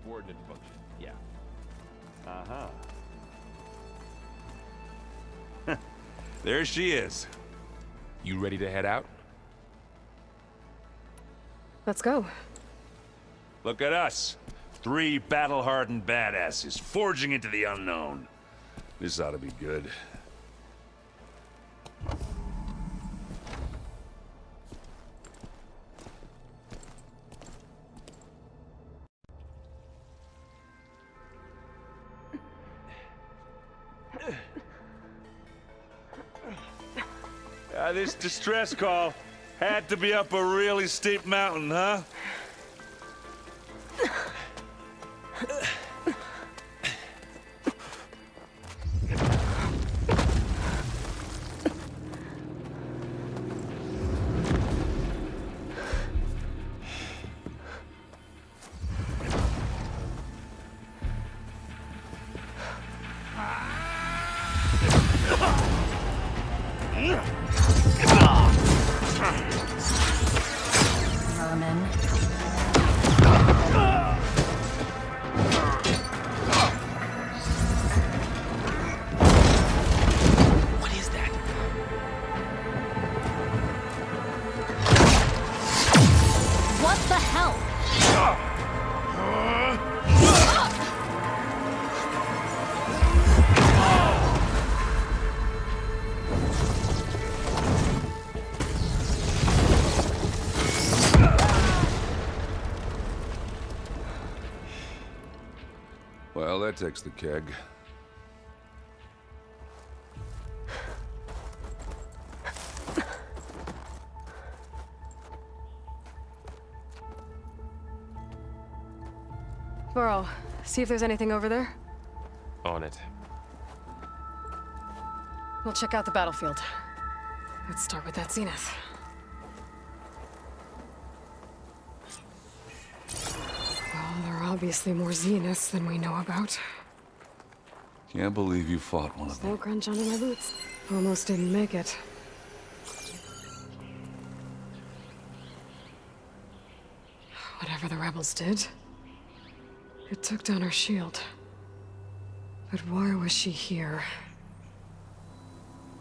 coordinate function, yeah. Uh-huh. There she is. You ready to head out? Let's go. Look at us. 3 battle-hardened badasses forging into the unknown. This ought to be good. This distress call had to be up a really steep mountain, huh? Vermin. What is that? What the hell? Well, that takes the keg. Burrow, see if there's anything over there. On it. We'll check out the battlefield. Let's start with that zenith. Well, there are obviously more zeniths than we know about. Can't believe you fought one of them. No crunch under my boots. Almost didn't make it. Whatever the rebels did, it took down our shield. But why was she here?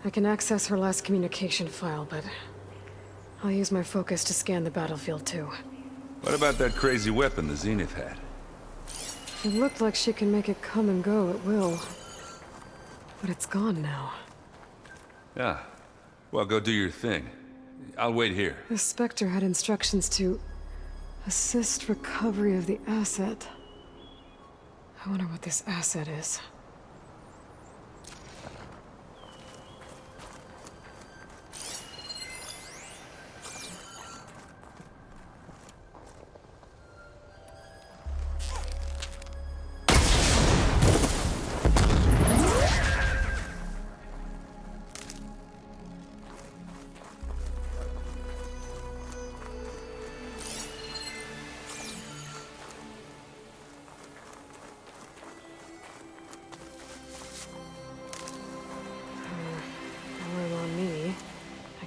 I can access her last communication file, but I'll use my focus to scan the battlefield too. What about that crazy weapon the Zenith had? It looked like she can make it come and go at will. But it's gone now. Yeah. Well, go do your thing. I'll wait here. The Spectre had instructions to assist recovery of the asset. I wonder what this asset is.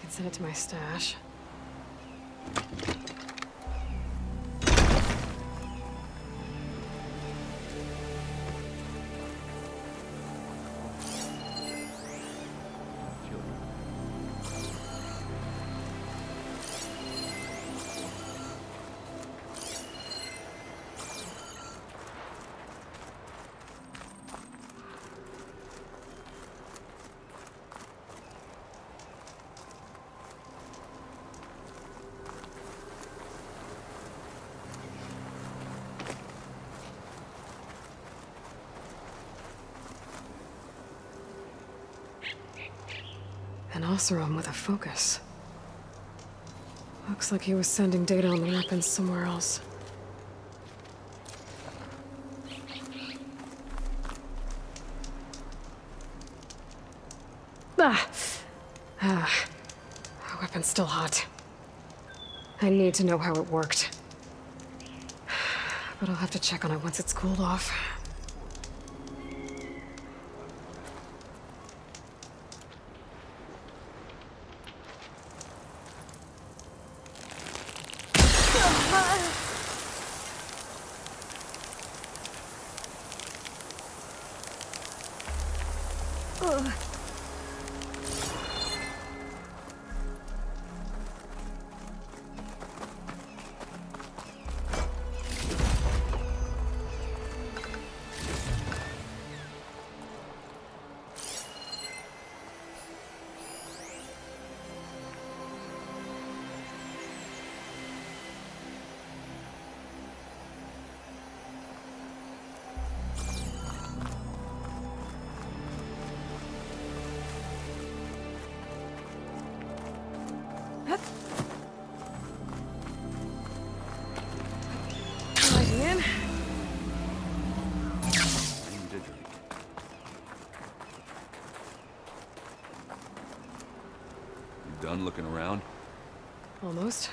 Send it to my stash. An Oseram with a focus. Looks like he was sending data on the weapons somewhere else. The weapon's still hot. I need to know how it worked. But I'll have to check on it once it's cooled off. Sliding in. You done looking around? Almost.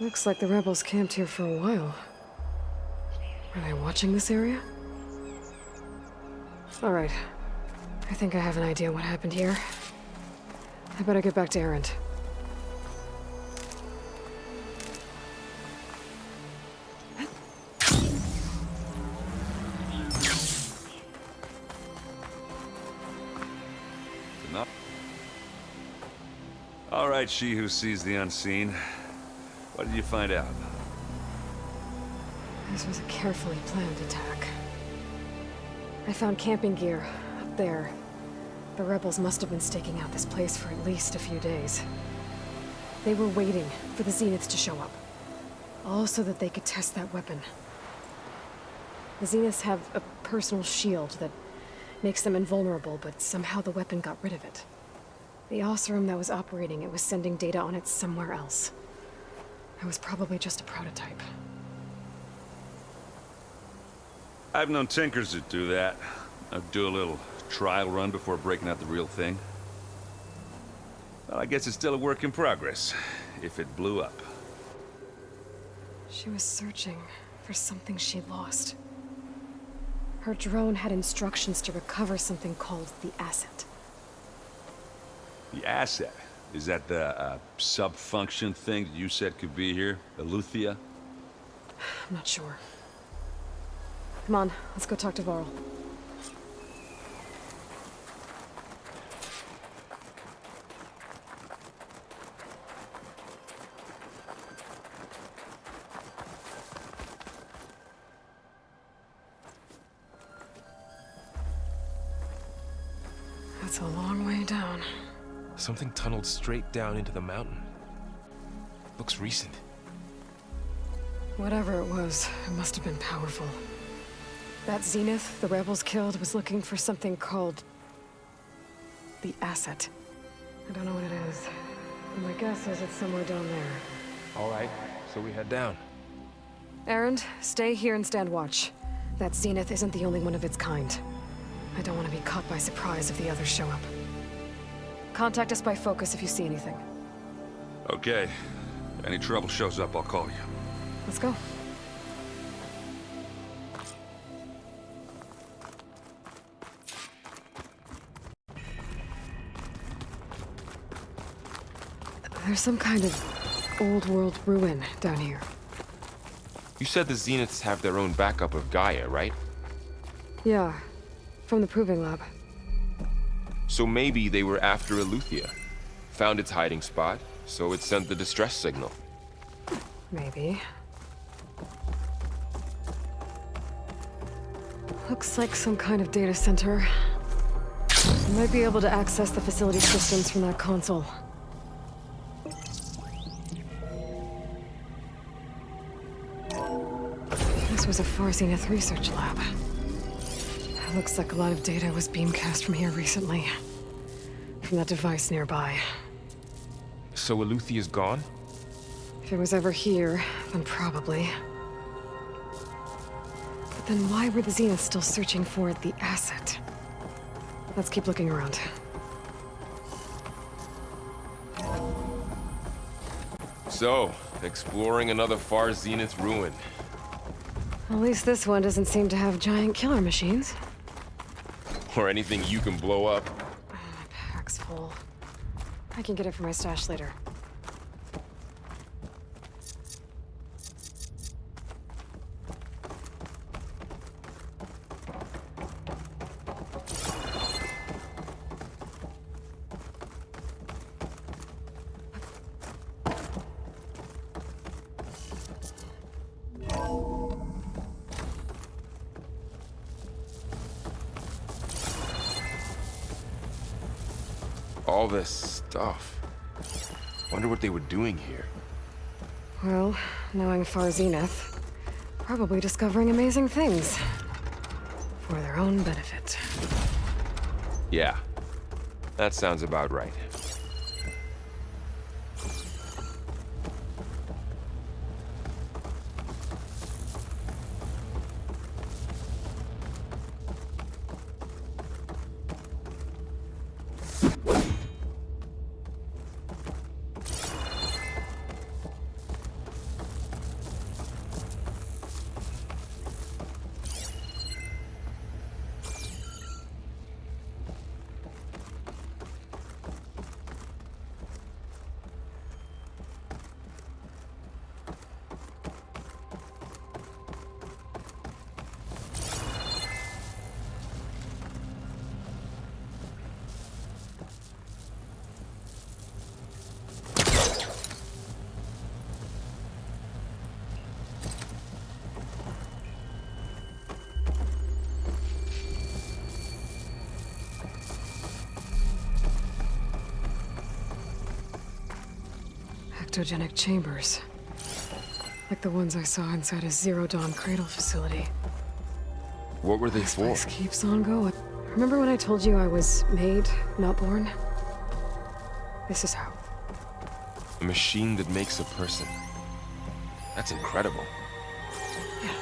Looks like the rebels camped here for a while. Are they watching this area? All right. I think I have an idea what happened here. I better get back to Erend. Enough. All right, she who sees the unseen. What did you find out? This was a carefully planned attack. I found camping gear up there. The rebels must have been staking out this place for at least a few days. They were waiting for the Zeniths to show up. All so that they could test that weapon. The Zeniths have a personal shield that makes them invulnerable, but somehow the weapon got rid of it. The Oseram that was operating it was sending data on it somewhere else. It was probably just a prototype. I've known tinkers that do that. I'd do a little trial run before breaking out the real thing. Well, I guess it's still a work in progress, if it blew up. She was searching for something she'd lost. Her drone had instructions to recover something called the asset. The asset? Is that the sub-function thing that you said could be here? Aloy? I'm not sure. Come on, let's go talk to Varl. That's a long way down. Something tunneled straight down into the mountain. Looks recent. Whatever it was, it must have been powerful. That Zenith the rebels killed was looking for something called the asset. I don't know what it is. My guess is it's somewhere down there. All right, so we head down. Erend, stay here and stand watch. That Zenith isn't the only one of its kind. I don't want to be caught by surprise if the others show up. Contact us by focus if you see anything. Okay. Any trouble shows up, I'll call you. Let's go. There's some kind of old world ruin down here. You said the Zeniths have their own backup of Gaia, right? Yeah, from the proving lab. So maybe they were after Aloy. Found its hiding spot, so it sent the distress signal. Maybe. Looks like some kind of data center. You might be able to access the facility systems from that console. was a Far Zenith research lab. Looks like a lot of data was beamcast from here recently. From that device nearby. So Eleuthea's gone? If it was ever here, then probably. But then why were the Zeniths still searching for the asset? Let's keep looking around. So, exploring another Far Zenith ruin. At least this one doesn't seem to have giant killer machines. Or anything you can blow up. My pack's full. I can get it for my stash later. All this stuff. Wonder what they were doing here. Well, knowing Far Zenith, probably discovering amazing things. For their own benefit. Yeah, that sounds about right. Ectogenic chambers. Like the ones I saw inside a Zero Dawn cradle facility. What were they This for? place keeps on going. Remember when I told you I was made, not born? This is how. A machine that makes a person. That's incredible. Yeah.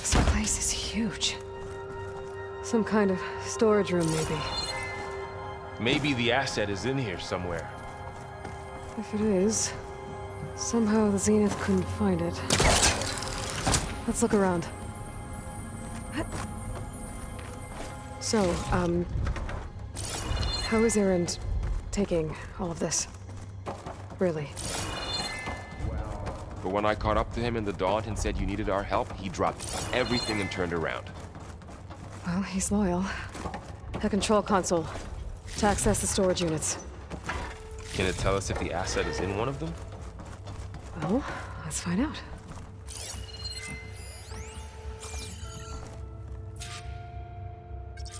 This place is huge. Some kind of storage room, maybe. Maybe the asset is in here somewhere. If it is, somehow the Zenith couldn't find it. Let's look around. What? So, how is Erend taking all of this? Really? But when I caught up to him in the dawn and said you needed our help, he dropped everything and turned around. Well, he's loyal. The control console. To access the storage units. Can it tell us if the asset is in one of them? Well, let's find out.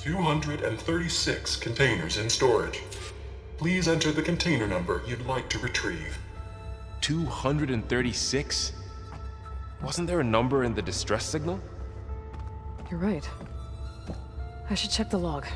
"236 containers in storage. Please enter the container number you'd like to retrieve." 236? Wasn't there a number in the distress signal? You're right. I should check the log.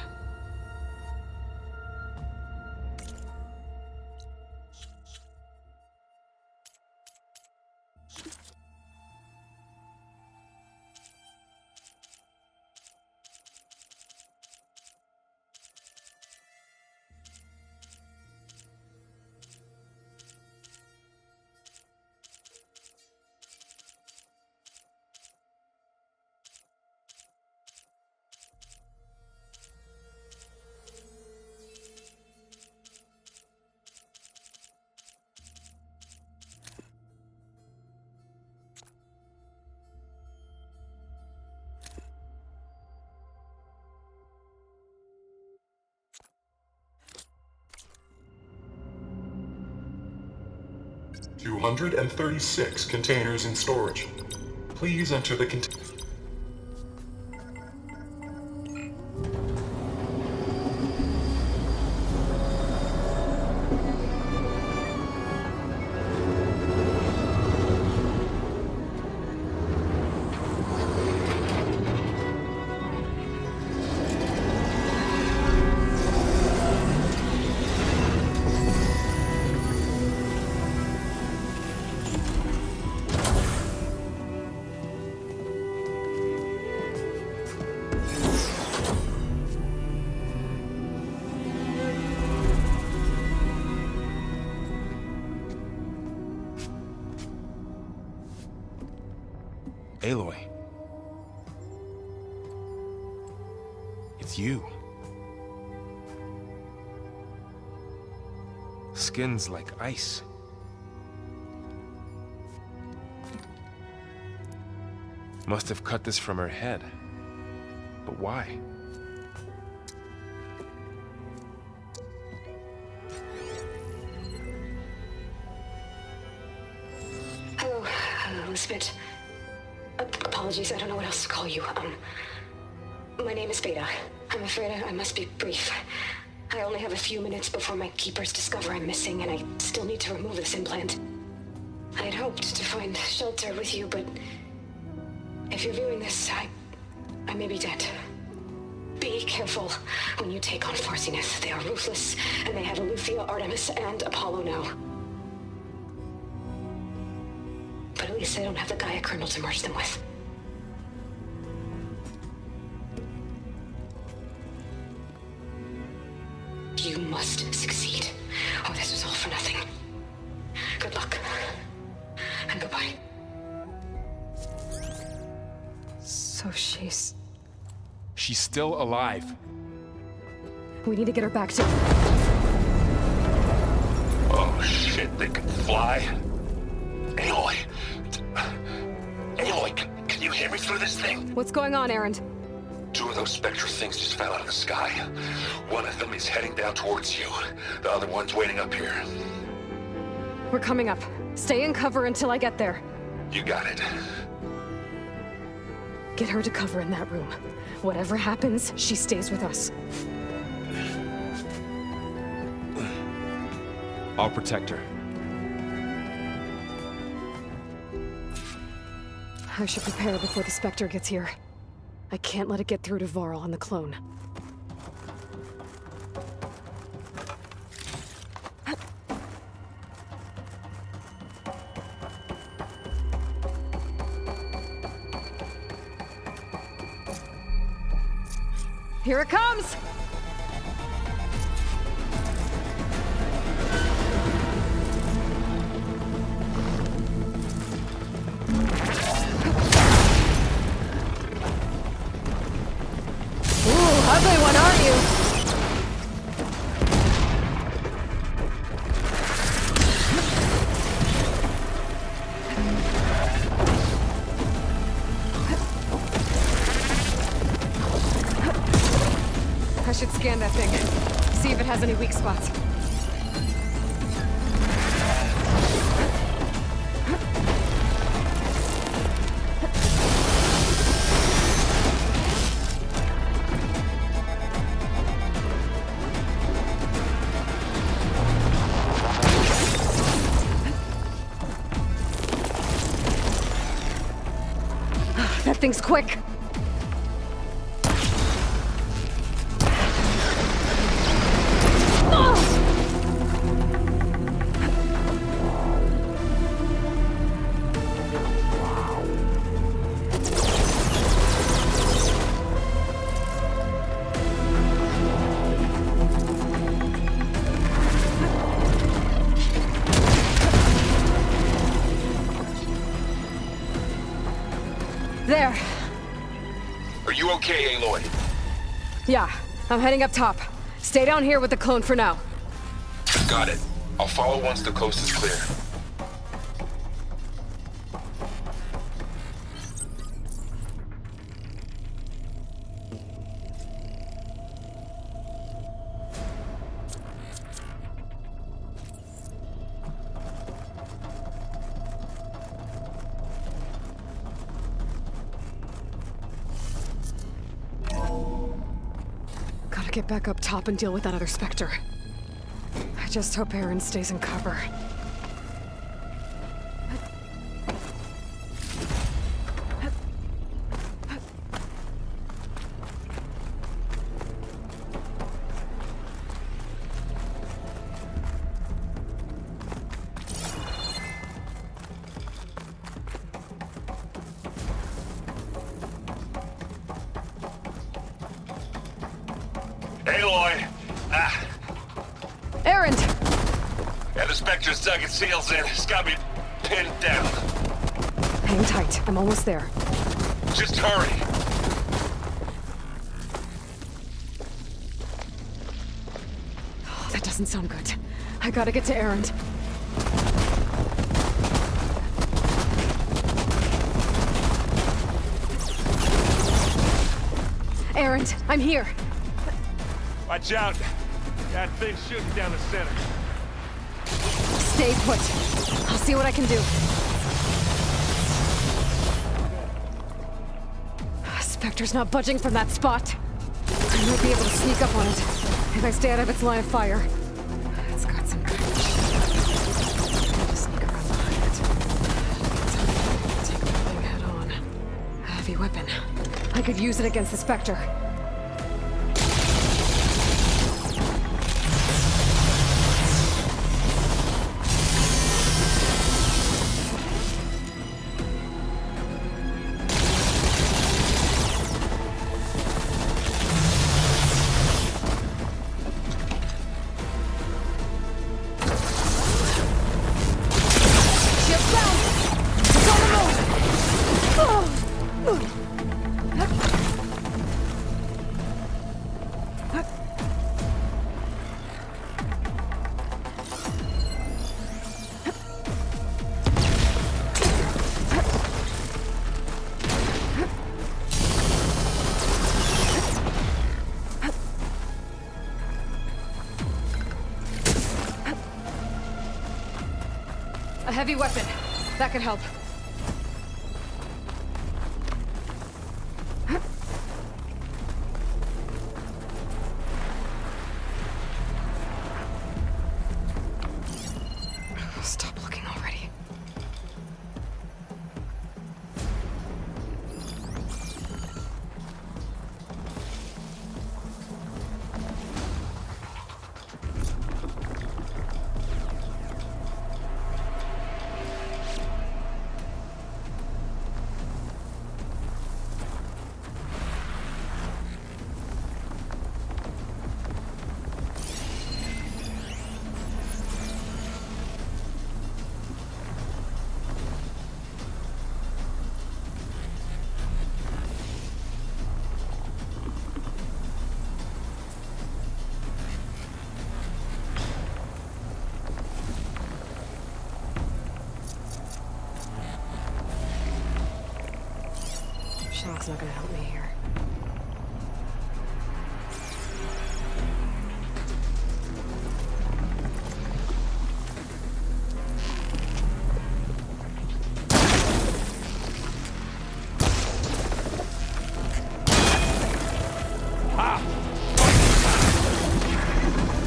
"236 containers in storage. Please enter the container. Aloy. It's you. Skin's like ice. Must have cut this from her head. But why? Hello, Elizabeth. Apologies, I don't know what else to call you. My name is Beta. I'm afraid I must be brief. I only have a few minutes before my keepers discover I'm missing, and I still need to remove this implant. I had hoped to find shelter with you, but if you're viewing this, I may be dead. Be careful when you take on Far Zenith. They are ruthless, and they have Aletheia, Artemis, and Apollo now. But at least they don't have the Gaia kernel to merge them with. You must succeed, or this was all for nothing. Good luck, and goodbye. So she's still alive. We need to get her back to... Oh shit, they can fly? Aloy! Aloy, can you hear me through this thing? What's going on, Erend? 2 of those Spectre things just fell out of the sky. One of them is heading down towards you. The other one's waiting up here. We're coming up. Stay in cover until I get there. You got it. Get her to cover in that room. Whatever happens, she stays with us. I'll protect her. I should prepare before the Spectre gets here. I can't let it get through to Varl on the clone. Here it comes! Ugly one, aren't you? I should scan that thing. See if it has any weak spots. That thing's quick. There. Are you okay, Aloy? Yeah, I'm heading up top. Stay down here with the clone for now. Got it. I'll follow once the coast is clear. Gotta get back up top and deal with that other Spectre. I just hope Aaron stays in cover. Aloy! Erend! Yeah, the Spectre's dug its heels in. It's got me pinned down. Hang tight. I'm almost there. Just hurry. Oh, that doesn't sound good. I gotta get to Erend. Erend, I'm here. Watch out. That thing's shooting down the center. Stay put. I'll see what I can do. Spectre's not budging from that spot. I might be able to sneak up on it if I stay out of its line of fire. It's got some kind of to sneak around behind it. Take the thing head on. A heavy weapon. I could use it against the Spectre. A heavy weapon. That could help. Stop looking already. Shock's not gonna help me here.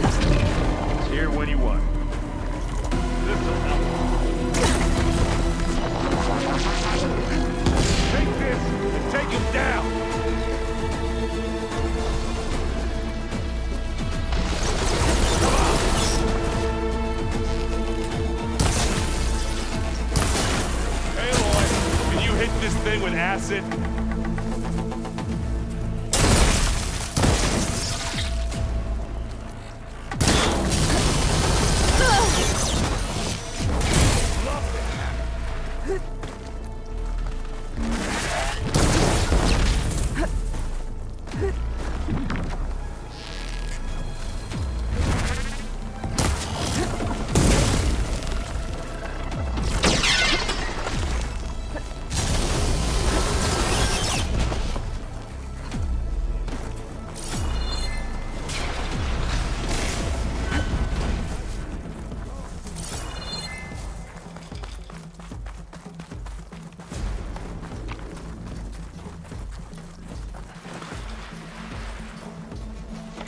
It's here when you want. This'll help. Take this and take him down. Come on. Hey, Aloy, can you hit this thing with acid?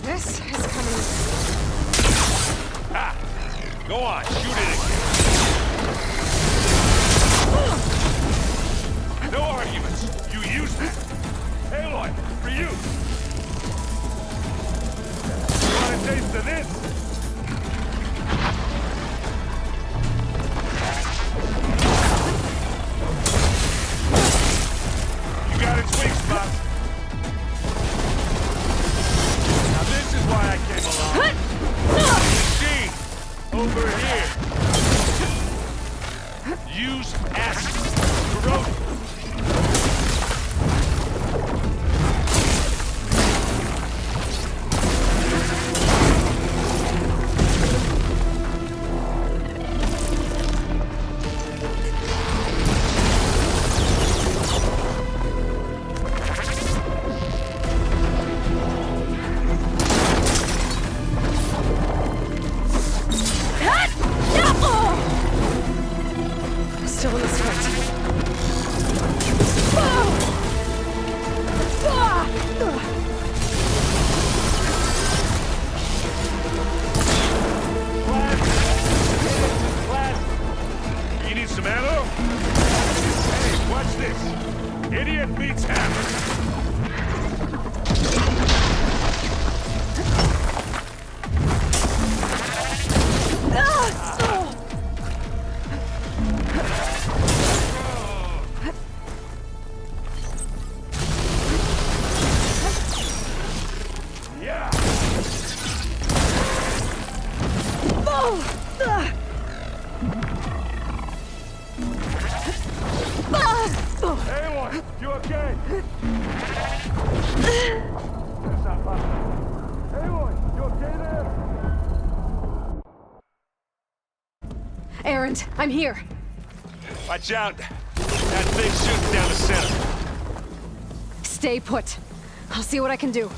This is coming. Ah! Go on, shoot it again. No arguments. You use that. Hey, Aloy, for you. You want a taste of this? You got its weak spots. Now this is why I came along. Machine, over here. Use acid. corroding. Still in this fight. You need some ammo? Hey, watch this. Idiot beats hammer. Yeah. Aloy, you okay? That's not possible. Aloy, you okay there? Errant, I'm here. Watch out. That thing's shooting down the center. Stay put. I'll see what I can do.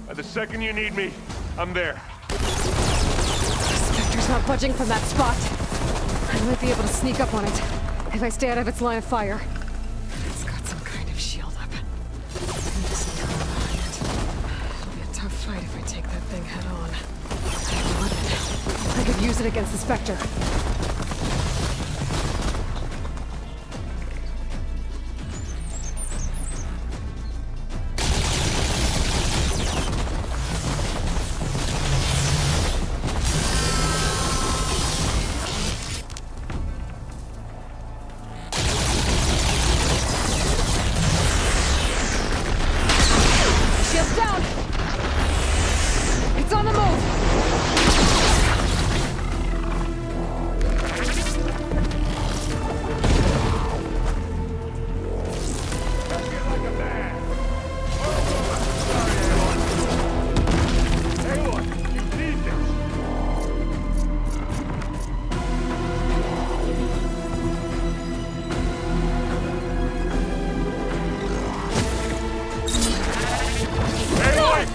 By the second you need me, I'm there. Spectre's not budging from that spot. I might be able to sneak up on it if I stay out of its line of fire. It's got some kind of shield up. I just need to rely on it. It'll be a tough fight if I take that thing head on. I have a weapon. I could use it against the Spectre. Shield's down! It's on the move!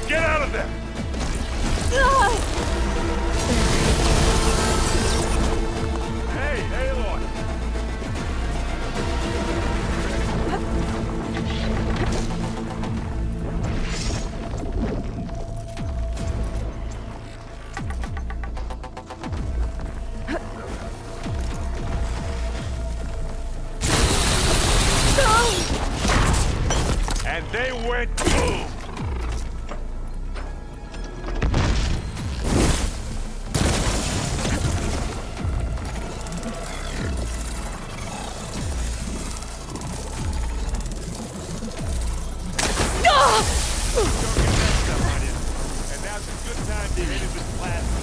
Get out of there! Hey, Aloy! And they went boom! And now's a good time to hit it with plasma.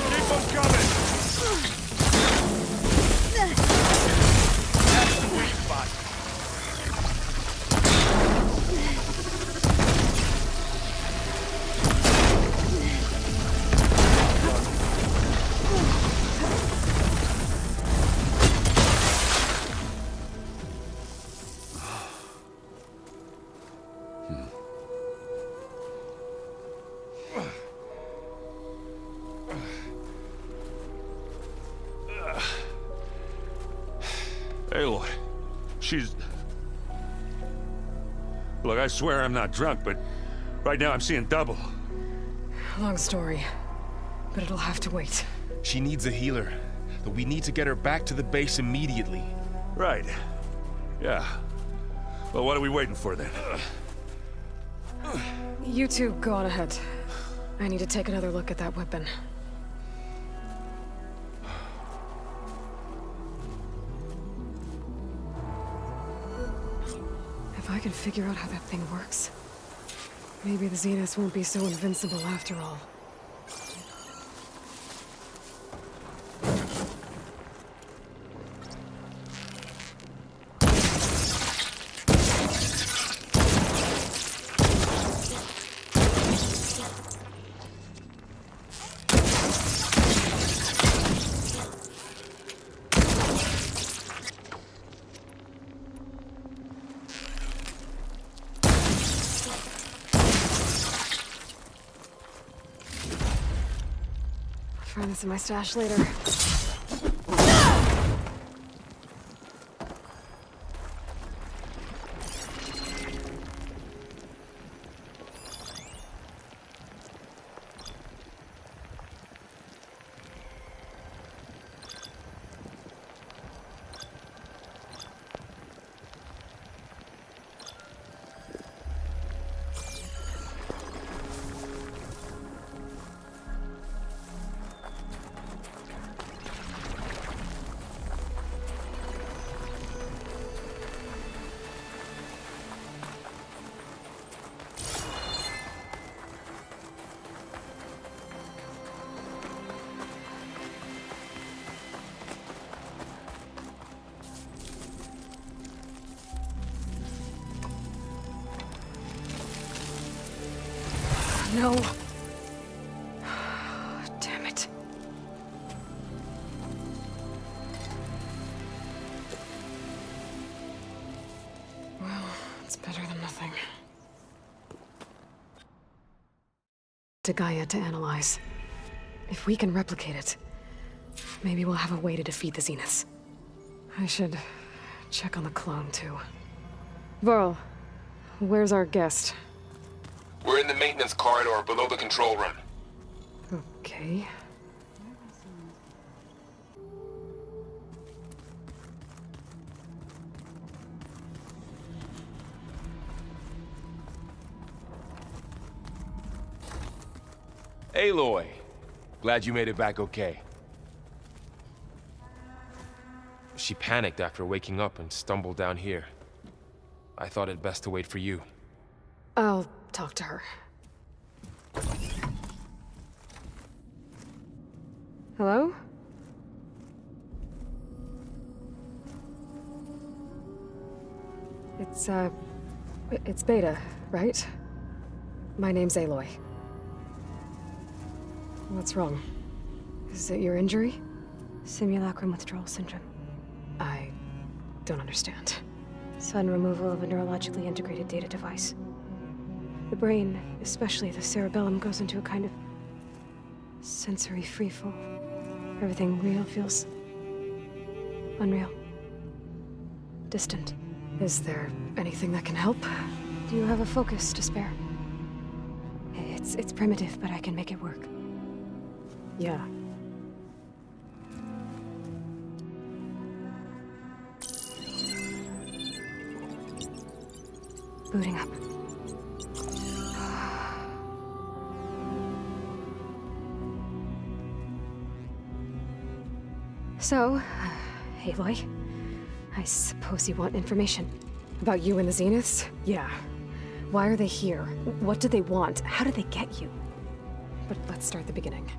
Keep them coming! That's the weak spot. Aloy, she's... Look, I swear I'm not drunk, but right now I'm seeing double. Long story, but it'll have to wait. She needs a healer, but we need to get her back to the base immediately. Right. Yeah. Well, what are we waiting for then? You two go on ahead. I need to take another look at that weapon. If I can figure out how that thing works, maybe the Zeniths won't be so invincible after all. Find this in my stash later. No. Damn it. Well, it's better than nothing. To Gaia to analyze. If we can replicate it, maybe we'll have a way to defeat the Zeniths. I should check on the clone, too. Varl, where's our guest? We're in the maintenance corridor below the control room. Okay. Aloy, glad you made it back okay. She panicked after waking up and stumbled down here. I thought it best to wait for you. I'll talk to her. Hello? It's Beta, right? My name's Aloy. What's wrong? Is it your injury? Simulacrum withdrawal syndrome. I don't understand. Sudden removal of a neurologically integrated data device. The brain, especially the cerebellum, goes into a kind of sensory freefall. Everything real feels unreal. Distant. Is there anything that can help? Do you have a focus to spare? It's primitive, but I can make it work. Yeah. Booting up. So, Aloy, I suppose you want information. About you and the Zeniths? Yeah. Why are they here? What do they want? How did they get you? But let's start at the beginning.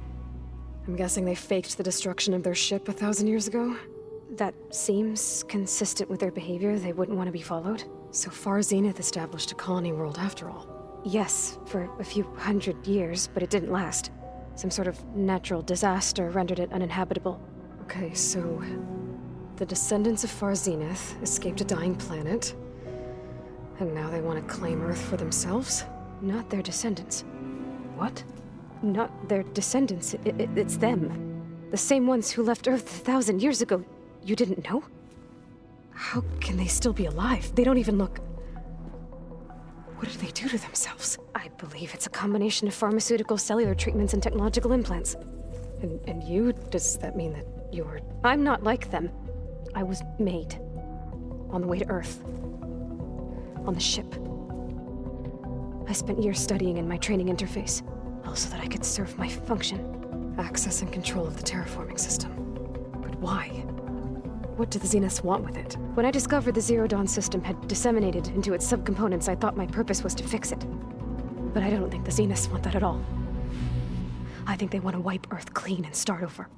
I'm guessing they faked the destruction of their ship 1,000 years ago? That seems consistent with their behavior. They wouldn't want to be followed. So far, Zenith established a colony world after all. Yes, for a few hundred years, but it didn't last. Some sort of natural disaster rendered it uninhabitable. Okay, so the descendants of Far Zenith escaped a dying planet, and now they want to claim Earth for themselves? Not their descendants. What? Not their descendants. It's them. The same ones who left Earth 1,000 years ago. You didn't know? How can they still be alive? They don't even look... What did they do to themselves? I believe it's a combination of pharmaceutical, cellular treatments, and technological implants. And you? Does that mean that you're... I'm not like them. I was made. On the way to Earth. On the ship. I spent years studying in my training interface, all so that I could serve my function. Access and control of the terraforming system. But why? What do the Zeniths want with it? When I discovered the Zero Dawn system had disseminated into its subcomponents, I thought my purpose was to fix it. But I don't think the Zeniths want that at all. I think they want to wipe Earth clean and start over.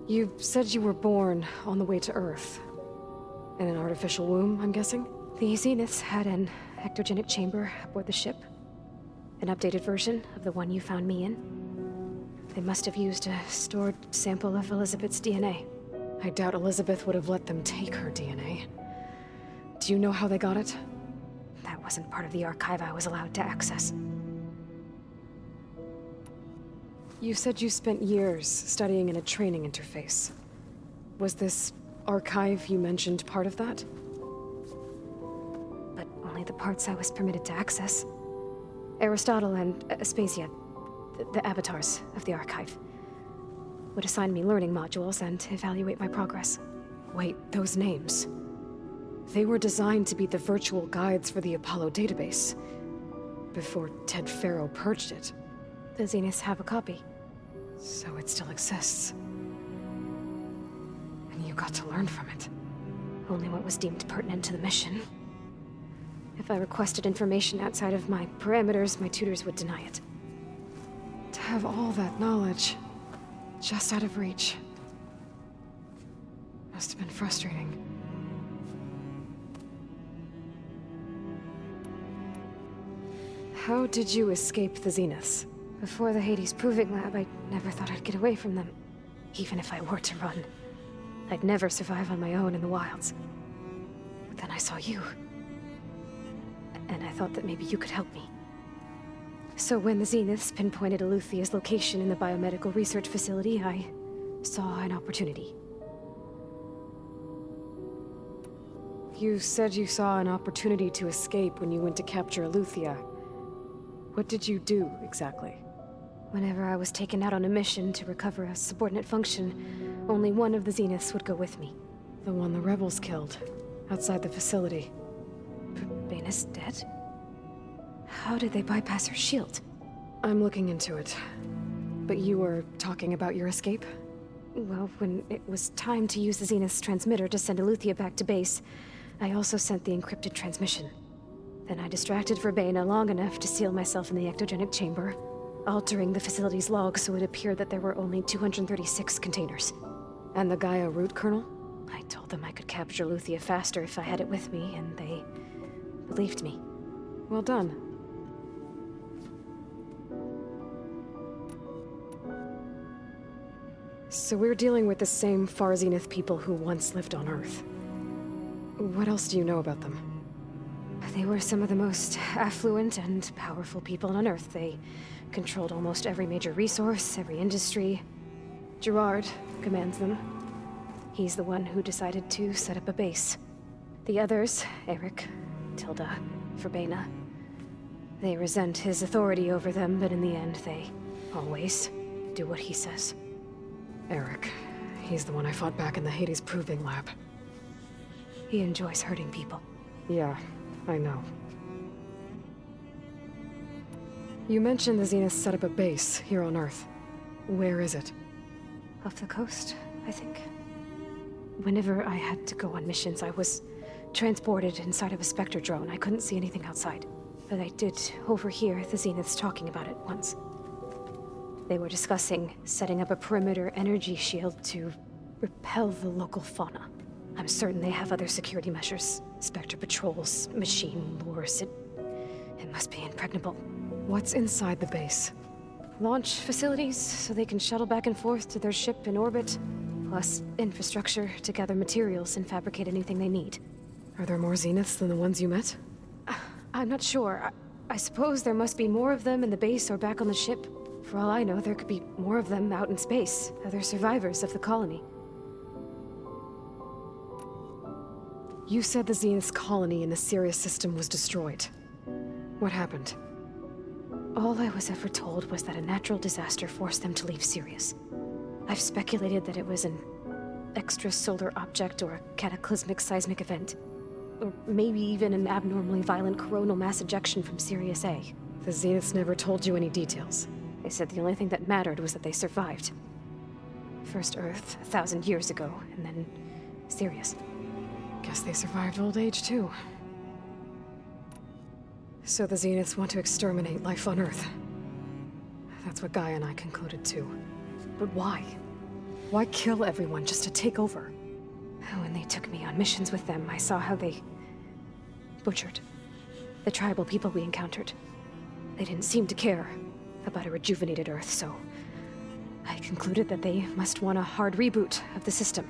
You said you were born on the way to Earth. In an artificial womb, I'm guessing? The Zeniths had an ectogenic chamber aboard the ship. An updated version of the one you found me in. They must have used a stored sample of Elizabeth's DNA. I doubt Elizabeth would have let them take her DNA. Do you know how they got it? That wasn't part of the archive I was allowed to access. You said you spent years studying in a training interface. Was this archive you mentioned part of that? But only the parts I was permitted to access. Aristotle and Aspasia, the avatars of the archive, would assign me learning modules and evaluate my progress. Wait, those names. They were designed to be the virtual guides for the Apollo database, before Ted Faro purged it. The Zeniths have a copy. So it still exists. And you got to learn from it. Only what was deemed pertinent to the mission. If I requested information outside of my parameters, my tutors would deny it. To have all that knowledge, just out of reach. Must have been frustrating. How did you escape the Zeniths? Before the Hades Proving Lab, I never thought I'd get away from them. Even if I were to run. I'd never survive on my own in the wilds. But then I saw you. And I thought that maybe you could help me. So when the Zeniths pinpointed Aletheia's location in the biomedical research facility, I saw an opportunity. You said you saw an opportunity to escape when you went to capture Aletheia. What did you do, exactly? Whenever I was taken out on a mission to recover a subordinate function, only one of the Zeniths would go with me. The one the rebels killed, outside the facility. Baina's dead? How did they bypass her shield? I'm looking into it. But you were talking about your escape? Well, when it was time to use the Zenith's transmitter to send Aletheia back to base, I also sent the encrypted transmission. Then I distracted Verbaina long enough to seal myself in the ectogenic chamber, altering the facility's log so it appeared that there were only 236 containers. And the Gaia root kernel? I told them I could capture Aletheia faster if I had it with me, and they believed me. Well done. So we're dealing with the same Far Zenith people who once lived on Earth. What else do you know about them? They were some of the most affluent and powerful people on Earth. They controlled almost every major resource, every industry. Gerard commands them. He's the one who decided to set up a base. The others, Eric, Tilda, Verbaina, they resent his authority over them, but in the end, they always do what he says. Eric. He's the one I fought back in the Hades Proving Lab. He enjoys hurting people. Yeah, I know. You mentioned the Zeniths set up a base here on Earth. Where is it? Off the coast, I think. Whenever I had to go on missions, I was transported inside of a Spectre drone. I couldn't see anything outside. But I did overhear the Zeniths talking about it once. They were discussing setting up a perimeter energy shield to repel the local fauna. I'm certain they have other security measures. Spectre patrols, machine lures. It must be impregnable. What's inside the base? Launch facilities, so they can shuttle back and forth to their ship in orbit. Plus infrastructure to gather materials and fabricate anything they need. Are there more Zeniths than the ones you met? I'm not sure. I suppose there must be more of them in the base or back on the ship. For all I know, there could be more of them out in space, other survivors of the colony. You said the Zenith's colony in the Sirius system was destroyed. What happened? All I was ever told was that a natural disaster forced them to leave Sirius. I've speculated that it was an extrasolar object or a cataclysmic seismic event. Or maybe even an abnormally violent coronal mass ejection from Sirius A. The Zeniths never told you any details. They said the only thing that mattered was that they survived. First Earth, 1,000 years ago, and then Sirius. Guess they survived old age, too. So the Zeniths want to exterminate life on Earth. That's what Gaia and I concluded, too. But why? Why kill everyone just to take over? When they took me on missions with them, I saw how they butchered the tribal people we encountered. They didn't seem to care about a rejuvenated Earth, so I concluded that they must want a hard reboot of the system.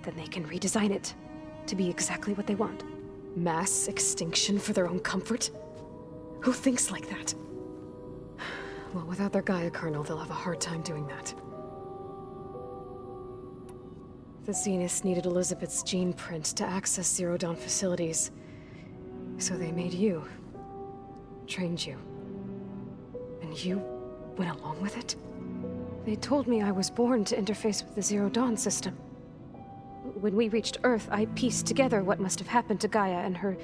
Then they can redesign it to be exactly what they want. Mass extinction for their own comfort? Who thinks like that? Well, without their Gaia kernel, they'll have a hard time doing that. The Zeniths needed Elizabeth's gene print to access Zero Dawn facilities. So they made you. Trained you. And you went along with it? They told me I was born to interface with the Zero Dawn system. When we reached Earth, I pieced together what must have happened to Gaia and her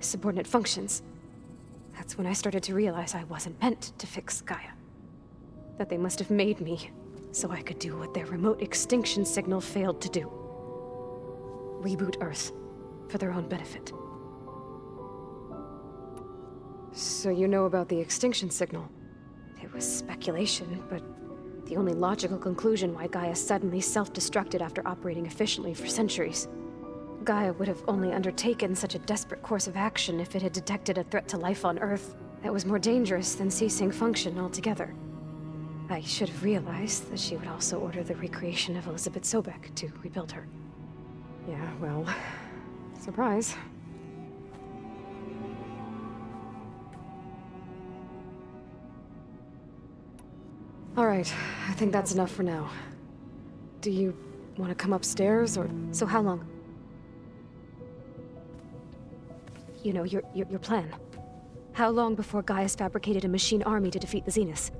subordinate functions. That's when I started to realize I wasn't meant to fix Gaia. That they must have made me so I could do what their remote extinction signal failed to do. Reboot Earth for their own benefit. So you know about the extinction signal? It was speculation, but the only logical conclusion why Gaia suddenly self-destructed after operating efficiently for centuries. Gaia would have only undertaken such a desperate course of action if it had detected a threat to life on Earth that was more dangerous than ceasing function altogether. I should have realized that she would also order the recreation of Elizabeth Sobek to rebuild her. Yeah, well, surprise. All right, I think that's enough for now. Do you want to come upstairs, or... So how long? You know, your plan. How long before Gaia's fabricated a machine army to defeat the Zeniths?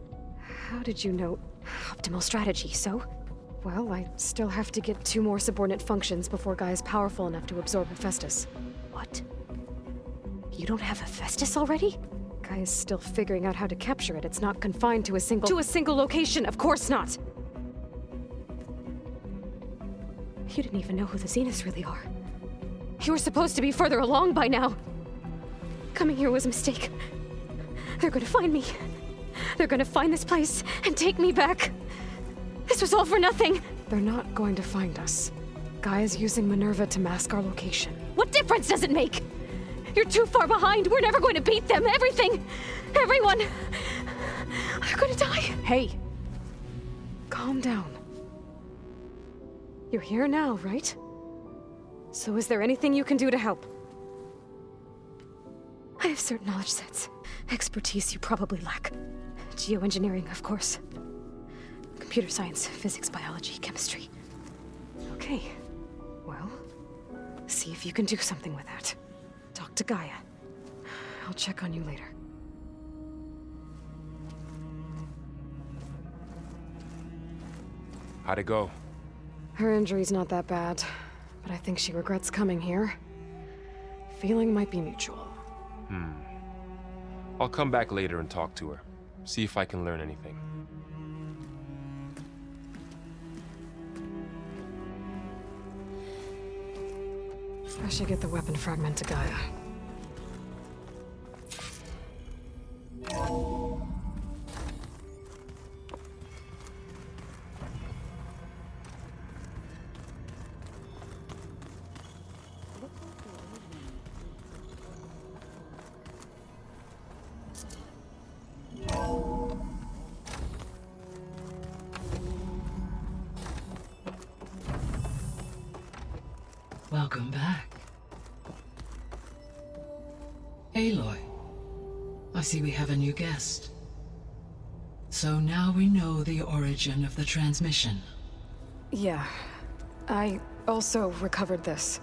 How did you know? Optimal strategy, so? Well, I still have to get 2 more subordinate functions before Gaia's powerful enough to absorb Hephaestus. What? You don't have Hephaestus already? Gaia's still figuring out how to capture it. It's not confined to a single... To a single location, of course not! You didn't even know who the Zeniths really are. You were supposed to be further along by now! Coming here was a mistake. They're gonna find me. They're gonna find this place and take me back. This was all for nothing! They're not going to find us. Gaia's using Minerva to mask our location. What difference does it make? You're too far behind. We're never going to beat them. Everything. Everyone. They're going to die. Hey. Calm down. You're here now, right? So is there anything you can do to help? I have certain knowledge sets. Expertise you probably lack. Geoengineering, of course. Computer science, physics, biology, chemistry. Okay. Well, see if you can do something with that. Talk to Gaia. I'll check on you later. How'd it go? Her injury's not that bad, but I think she regrets coming here. Feeling might be mutual. I'll come back later and talk to her. See if I can learn anything. I should get the weapon fragment to Gaia. Welcome back. Aloy, I see we have a new guest. So now we know the origin of the transmission. Yeah. I also recovered this.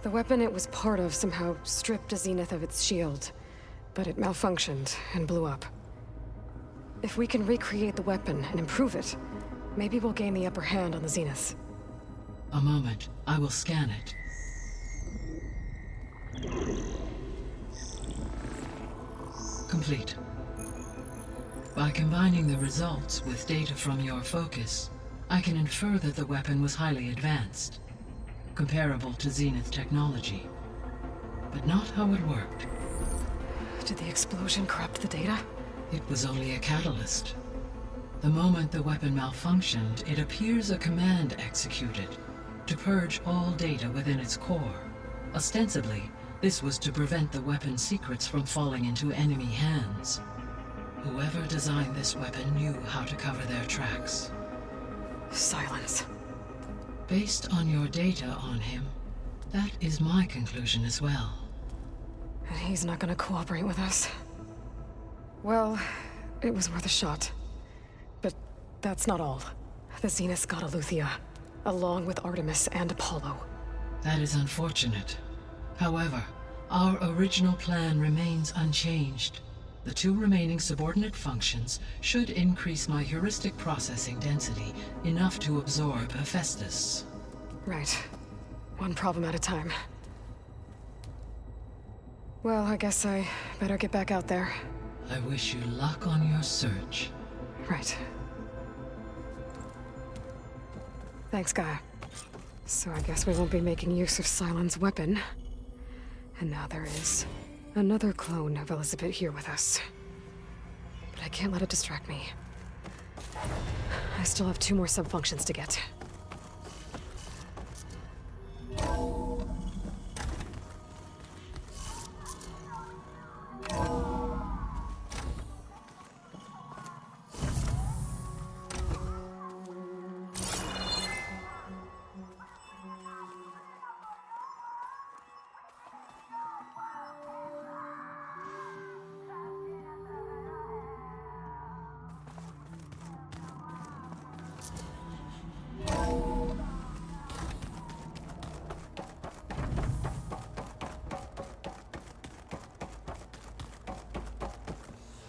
The weapon it was part of somehow stripped a Zenith of its shield, but it malfunctioned and blew up. If we can recreate the weapon and improve it, maybe we'll gain the upper hand on the Zeniths. A moment, I will scan it. Complete. By combining the results with data from your focus, I can infer that the weapon was highly advanced, comparable to Zenith technology, but not how it worked. Did the explosion corrupt the data? It was only a catalyst. The moment the weapon malfunctioned, it appears a command executed to purge all data within its core. Ostensibly, this was to prevent the weapon's secrets from falling into enemy hands. Whoever designed this weapon knew how to cover their tracks. Silence. Based on your data on him, That is my conclusion as well. And he's not gonna cooperate with us. Well, it was worth a shot. But that's not all. The Zenith got Aletheia, along with Artemis and Apollo. That is unfortunate. However, our original plan remains unchanged. The 2 remaining subordinate functions should increase my heuristic processing density enough to absorb Hephaestus. Right. One problem at a time. Well, I guess I better get back out there. I wish you luck on your search. Right. Thanks, Gaia. So I guess we won't be making use of Cylon's weapon. And now there is another clone of Elizabeth here with us. But I can't let it distract me. I still have 2 more sub-functions to get.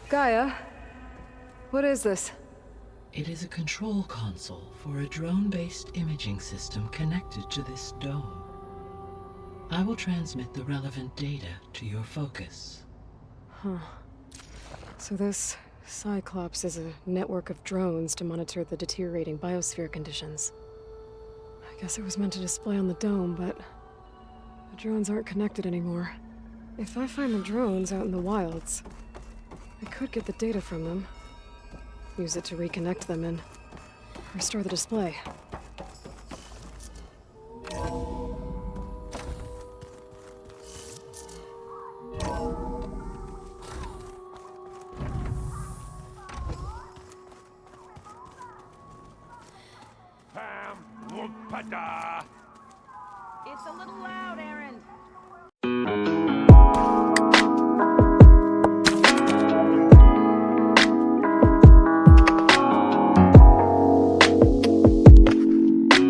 Gaia, what is this? It is a control console for a drone-based imaging system connected to this dome. I will transmit the relevant data to your focus. Huh. So this Cyclops is a network of drones to monitor the deteriorating biosphere conditions. I guess it was meant to display on the dome, but the drones aren't connected anymore. If I find the drones out in the wilds, I could get the data from them, use it to reconnect them and restore the display. It's a little loud, Aaron.